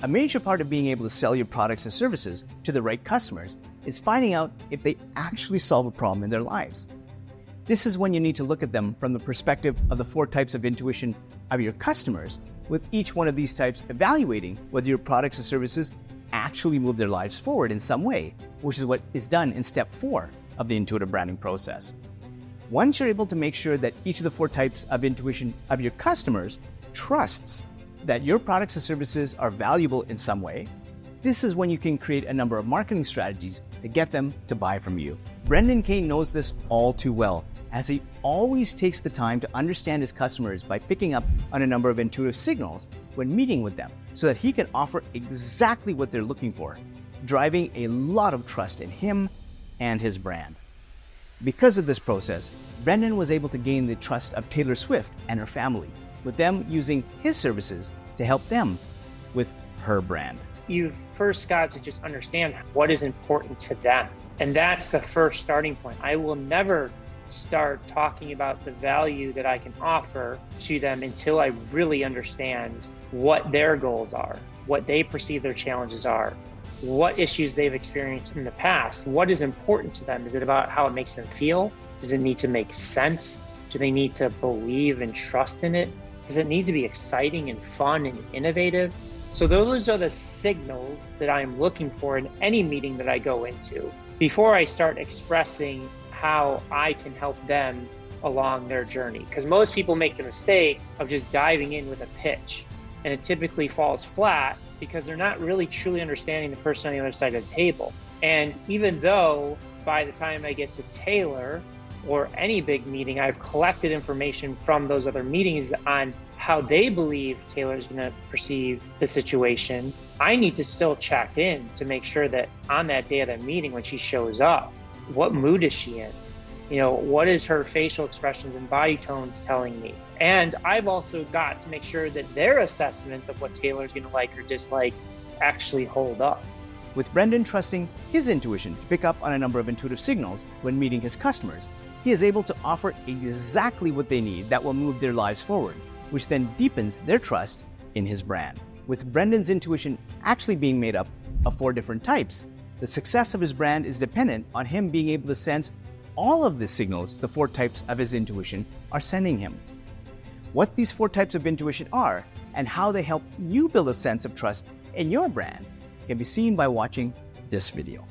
A major part of being able to sell your products and services to the right customers is finding out if they actually solve a problem in their lives. This is when you need to look at them from the perspective of the 4 types of intuition of your customers, with each one of these types evaluating whether your products and services actually move their lives forward in some way, which is what is done in step 4 of the intuitive branding process. Once you're able to make sure that each of the 4 types of intuition of your customers trusts that your products and services are valuable in some way, this is when you can create a number of marketing strategies to get them to buy from you. Brendan Kane knows this all too well, as he always takes the time to understand his customers by picking up on a number of intuitive signals when meeting with them so that he can offer exactly what they're looking for, driving a lot of trust in him and his brand. Because of this process, Brendan was able to gain the trust of Taylor Swift and her family, with them using his services to help them with her brand. You've first got to just understand what is important to them. And that's the first starting point. I will never start talking about the value that I can offer to them until I really understand what their goals are, what they perceive their challenges are, what issues they've experienced in the past, what is important to them. Is it about how it makes them feel? Does it need to make sense? Do they need to believe and trust in it? Does it need to be exciting and fun and innovative? So those are the signals that I'm looking for in any meeting that I go into before I start expressing how I can help them along their journey. Because most people make the mistake of just diving in with a pitch, and it typically falls flat because they're not really truly understanding the person on the other side of the table. And even though by the time I get to Taylor or any big meeting, I've collected information from those other meetings on how they believe Taylor's going to perceive the situation, I need to still check in to make sure that on that day of that meeting, when she shows up, what mood is she in? What is her facial expressions and body tones telling me? And I've also got to make sure that their assessments of what Taylor's going to like or dislike actually hold up. With Brendan trusting his intuition to pick up on a number of intuitive signals when meeting his customers, he is able to offer exactly what they need that will move their lives forward, which then deepens their trust in his brand. With Brendan's intuition actually being made up of 4 different types, the success of his brand is dependent on him being able to sense all of the signals the 4 types of his intuition are sending him. What these 4 types of intuition are and how they help you build a sense of trust in your brand can be seen by watching this video.